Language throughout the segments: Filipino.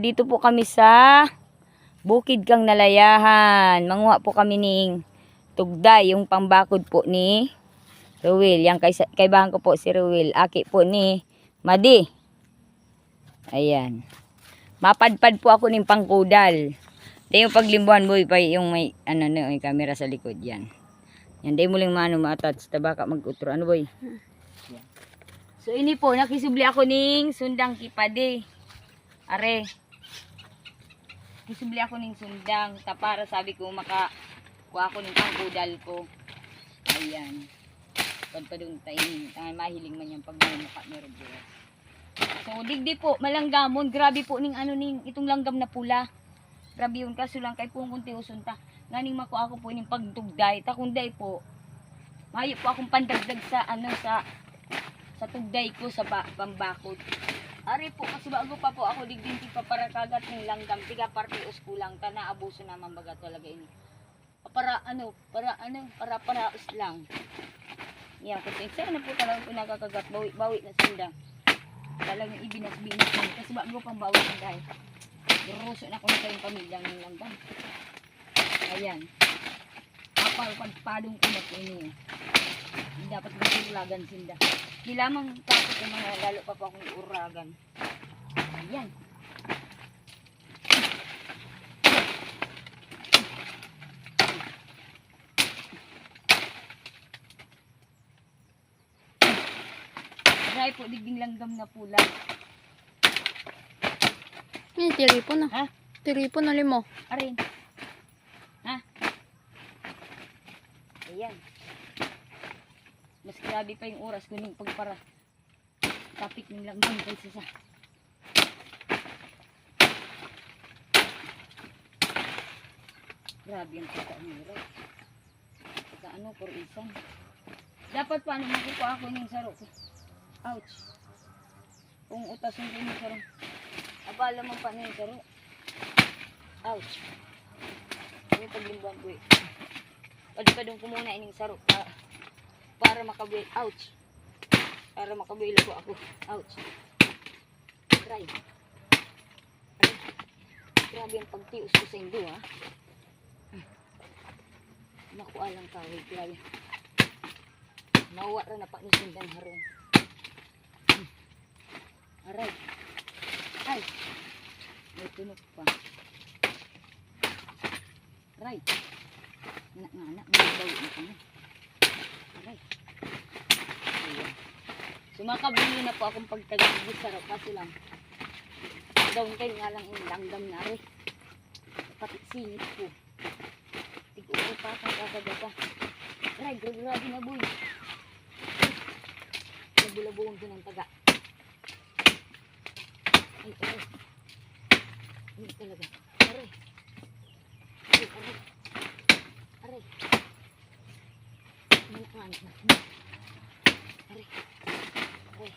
dito po kami sa Bukid Kang Nalayahan. Manguha po kami ning tugday, yung pambakod po ni Ruel. Yang kay bahan ko po si Ruel. Aki po ni Madi. Ayan. Mapadpad po ako ning pangkudal. Di yung paglimbuhan boy pa yung may may camera sa likod yan. Yan di mo lang mano ma-attach tabaka mag-utro ano boy. Yan. So ini po nakisubli ako ning sundang kipade. Are. Kisubli ako ning sundang para sabi ko kuha ko ning pangkudal ko. Ayan. Pagpadung tayo mahiling man yung pagmumukha ni Roberto. So digdi po malanggamon, grabe po ning ning itong langgam na pula. Grabe yun kaso lang kay pung kunti usunta. Nganing makuha ko po ning pagtugday, ta kunday po. Mayo po akong pandagdag sa sa tugday ko sa pambakod. Ari po kasi bago pa po ako digdin pa para kagat ng langgam, tiga partios kulang ta na abuso naman baga talaga ini. Para us lang. Yan ko sana po talaga po nakakagat bawi na sunda. Talagang ibinas-binas ko kasi bago pang bawi ng dahil. Ruso na ko na kayong pamilyang ng langgam. Ayan. Pagpadong ko na po niya. Hindi dapat mag-uragan sinda. Di lamang tapos yung mga lalo pa po akong uragan. Ayan. Try po digding langgam na pula. Tiripon na. Ha? Tiripon na limo. Arin. Ha? Ayan. Mas grabe pa yung oras ko nung pagpara. Tapik ng langgam kaysa sa. Grabe yung pagkaanira. Pagkaano, for isan. Dapat paano makukuha ako ng saro ko. Ouch. Kung utasin ko yung saro. Abala man pa na yung saro. Ouch. May paglimbuhan ko eh. Padong ko muna ining saro para makabuhay. Ouch. Para makabuhay ko ako. Ouch. Try. Grabe ang pagtius ko sa indo ha. Nakuha lang kaway. Grabe. Mawa rin na pa ni Sindan harong. Aray. Ay. May tunok pa. Aray. Anak, magbawi na kami. Aray. Ayan. Sumakabili na po akong pagtagigit sa ropa silang. Daw kayo nga lang yung langgam na rin. Pati singit po. Tig-upo pa akong kakagata. Aray, grabe na boy. Nagbulabuhon ko ng taga. Ay, aray. Hindi talaga. Aray. Ay, aray. Aray. Aray. Aray. Aray.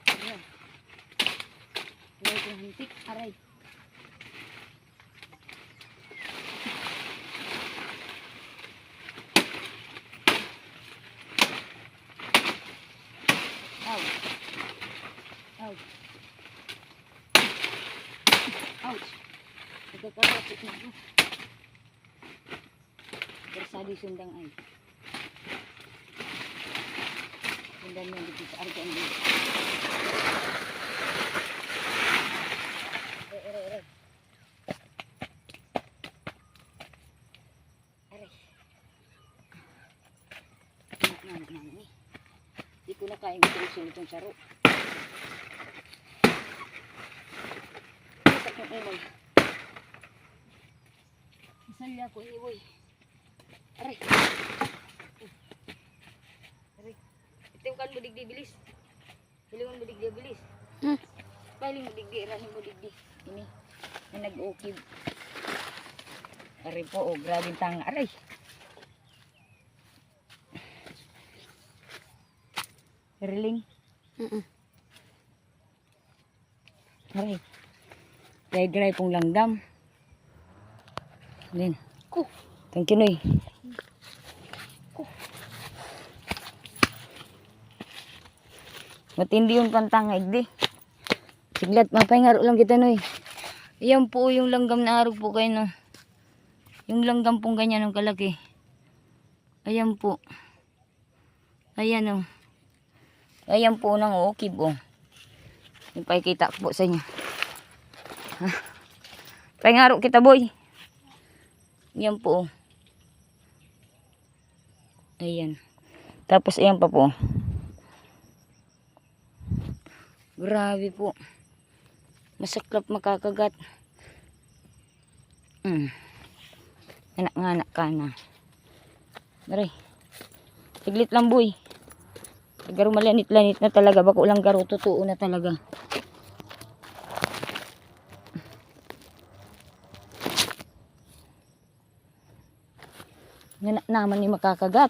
Aray. Aray kong hintik. Aray. Ouch. Ouch. Ouch. Nagkakarapit na ako. Bersadi sundang ay. Sundang yan dito sa arga ang dito. Aray. Aray. Anak eh. Hindi ko na kayang ituloy itong saro. Isak ng umay. Isalya ko iwoy. Aray. Aray. Ito yung kan mo digdi bilis. Hilingon mo digdi bilis. Paling mo digdi. Rahin mo digdi. Ini. Na nag-ukib. Aray po. Oh, grabe tanga. Aray. Riling. Aray. Gray-gray pong langgam. Din. Thank you, Noy. Matindi yung pantangig di. Siglat, mapahingaro lang kita no eh. Ayan po yung langgam na arog po kayo no. Yung langgam pong ganyan ng kalaki. Ayan po. Ayan o. Ayan po nang ukib o. Yung pakikita ko po sa inyo. Ha? Pahingaro kita boy. Ayan po o. Ayan. Tapos ayan pa po. Grabe po. Masaklap makakagat. Anak-anak ka na. Maray. Siglit lang boy. Garo malanit-lanit na talaga. Bako lang garo. Totoo na talaga. Anak naman ni makakagat.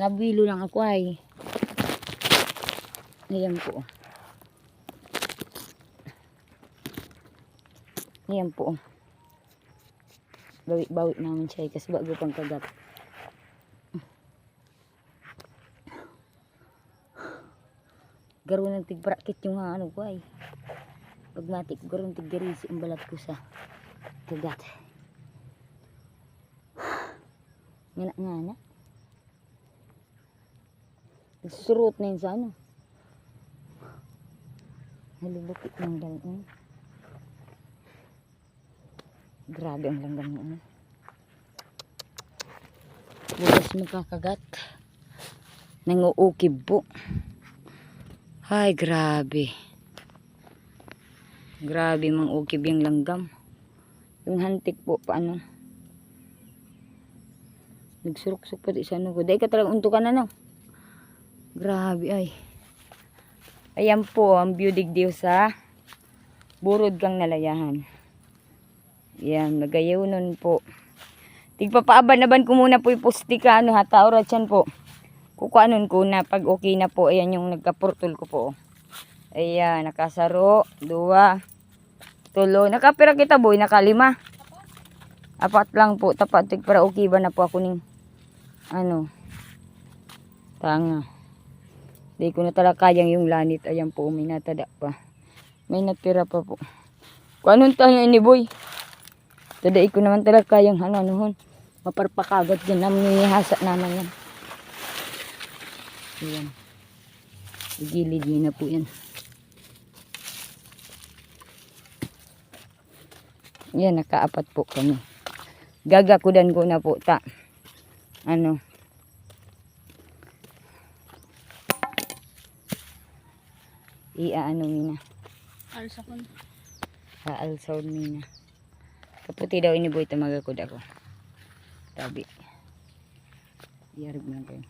Nabilo lang ako ay. Ayan po. Ayan po. Bawi-bawi naman siya kasi bago pang kagat. Garo ng tigprakit yung ano ko ay. Pagmatik ko garo ng tigdarisi ang balat ko sa kagat. Ngana-ngana. Nagsusurot na yun sa ano. Halibukit ng dalan. Grabe ang langgam na. Bukas makakagat. Nanguukib po. Ay, grabe. Grabe mang ukib yung langgam. Yung hantik po, paano? Nagsurok-surok pa di sa ano ko. Dahil ka talagang untukan na no. Grabe ay. Ayan po ang biudigdiw sa burod kang nalayahan. Yan, magayaw nun po. Tigpapaaban-aban ko muna po yung pustika. Ano ha, taurat yan po. Kukuanon ko na pag okay na po. Ayan yung nagkapurtol ko po. Ayan, nakasaro. 2. 3. Nakapira kita boy, nakalima. 4 lang po. Tapat para okay ba na po ako ning ano. Tanga. Di ko na talaga kayang yung lanit. Ayan po, may natada pa. May natira pa po. Kung anong tayo ini boy. Tadai ko naman talaga kayang ano-anohon. Maparpakagat yan. Naminihasa naman yan. Ayan. Igilid niyo na po yan. Yan, nakaapat po kami. Gagakudan ko na po ta. Ano. Iaano mina. Alsakon. Aalsaw mina. Kaputi daw ini boy tamagakod ako. Tabi. Iarog mo lang kayo.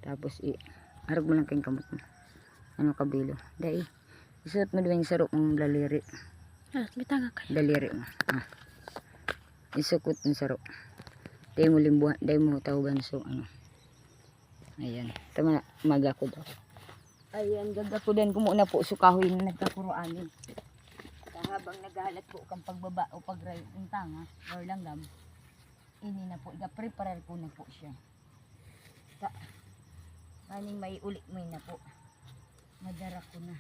Tapos harap mo lang kayong kamot mo. Ano kabilo. Dahil isuot mo doon yung sarok ng daliri. Bitanga kayo. Daliri mo. Isukot ng sarok. Dahil mo limbuhan. Dahil mo tawagan so ano. Ayan. Tama magakod ako. Ayan, gagakudan ko muna po sukahoy na nagkakuroanin. Habang naghahalat po kang pagbaba o pagrayo ng tanga or langgam, ini na po, i-prepare ko na po siya. Kaning may ulit mo na po. Madara ko na.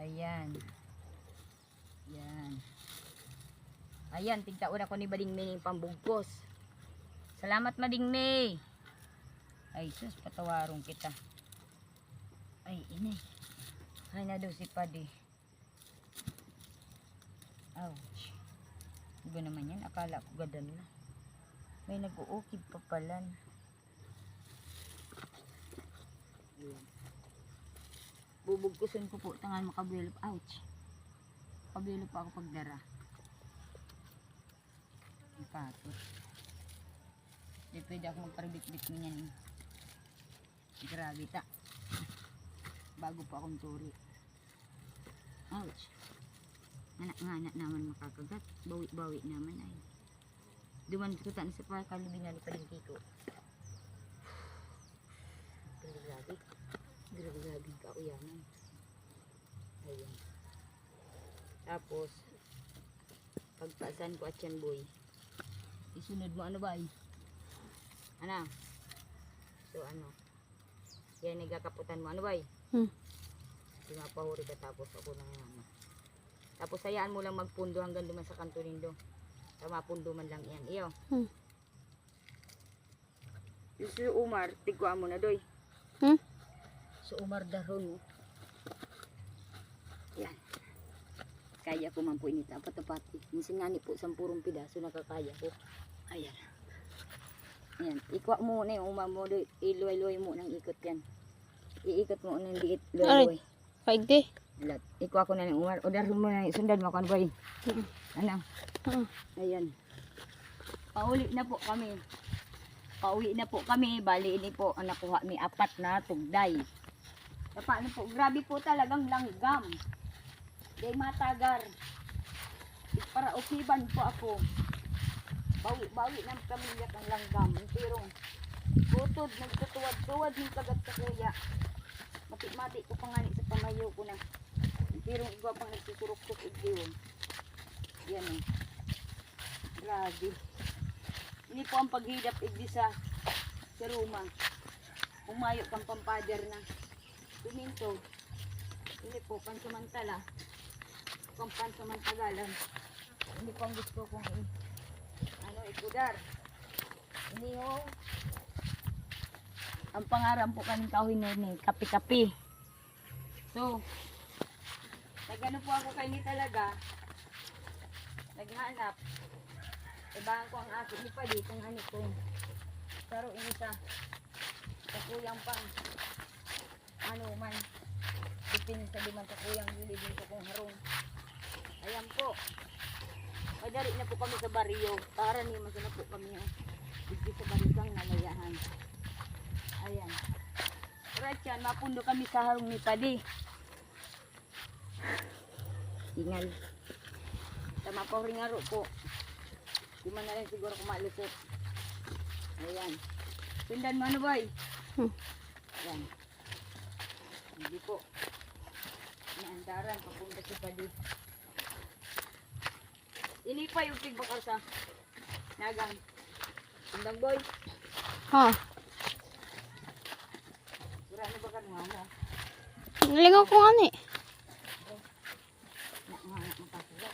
Ayan. Ayan. Ayan, tigtaon ako ni Bading May ng pambugkos. Salamat Mading May. Ay sus, patawarong kita. Ay, ini. Ay na daw si Padi. Ouch. Iba naman yan. Akala ko gadal na. May nag-uukib pa pala. Ayan. Bubugkusin ko po. Tangan makabilo. Ouch. Kabilo pa ako pagdara. Ipatot. Di pwede ako magparabit-bit niyan eh. Grabe ta. Bago pa akong turi. Ouch. Anak-anak naman makakagat. Bawi-bawi naman ay. Duman ko taan sa pagkalubinali pa rin kiko. Grabe. Grabe kauyanan. Ayan. Tapos, pagpaasan ko at yan boy. Isunod mo ano ba ay? Ano? So ano? Yan nagkakaputan mo. Ano ba? Pinapahuri ka tapos ako ng mama. Tapos hayaan mo lang magpundo hanggang duman sa kanto nindo. Tama, pundo man lang yan. Iyo. Yung si Umar, tigwa mo na doy. Si Umar daron mo. Yan. Kaya ko man po ini tapat-tapat. Minsan nga ni po sa purong pidaso nakakaya ko. Ayan. Ayan. Ikwa mo na yung Umar mo doy. Iluay-luay mo ng ikot yan. Iikot mo ng liit. Luay-luay. Pagdi. Lat. Ikaw ako na ng Umar. O daron mo na. Sundan mo kan boy. Ano? Ayan. Pauli na po kami. Pauwi na po kami. Bali ini po ang nakuha mi 4 na tugday. Paano po? Grabe po talagang langgam. Day matagar. Para ukiban po ako. Bawi ng pamilya kang langgam. Pero butod, nagtutuwad-tuwad yung kagat sa kuya. Mati-mati ko pangani sa pamayo ko na. Pero iba pang nagsusurok-surok igdiwon. Yan eh. Grabe. Ini po ang paghidap igdi sa Roma. Umayo kang pampader na. Tuminto. Ini po pansamantala. Pansamantagalan. Ini po ang gusto kong ikudar. Ini ho. Ang pangarap po kaming kahoy ni kapi-kapi. So, nagano po ako kay ni talaga. Naghanap. Ibahan ko ang akin ni pa dito ng anik ko. Pero ini sa kuyang pang ano man. Dipin sa liman sa kuyang gili dito kong harong. Ayan po. Madari na po kami sa baryo. Para ni mas na po kami dito sa barisang nalayahan. Ayan. Right yan, mapundo kami sa harong ni Padi. Ingal. Tama pa ringaro po. Di man na lang siguro kumalusot. Ayan. Sundan mo ano boy? Ayan. Hindi po. Inaandaran papunta sa Padi. Ini pa yung tigbakar sa nagang. Sundan boy. Sura ano ba ka nung ano? Nalingaw ko nga ni. Makasula.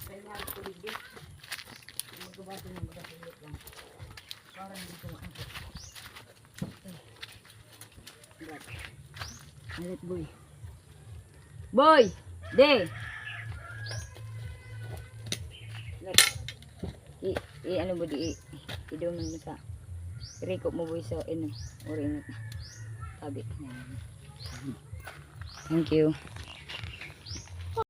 Kaya nga ako hindi. Magbabato ng magkasulit lang. Parang hindi ko maangkot. Alit boy. Boy! De! Ano ba di idong mo sa reko mo boy sa ino or ino tabi. Thank you.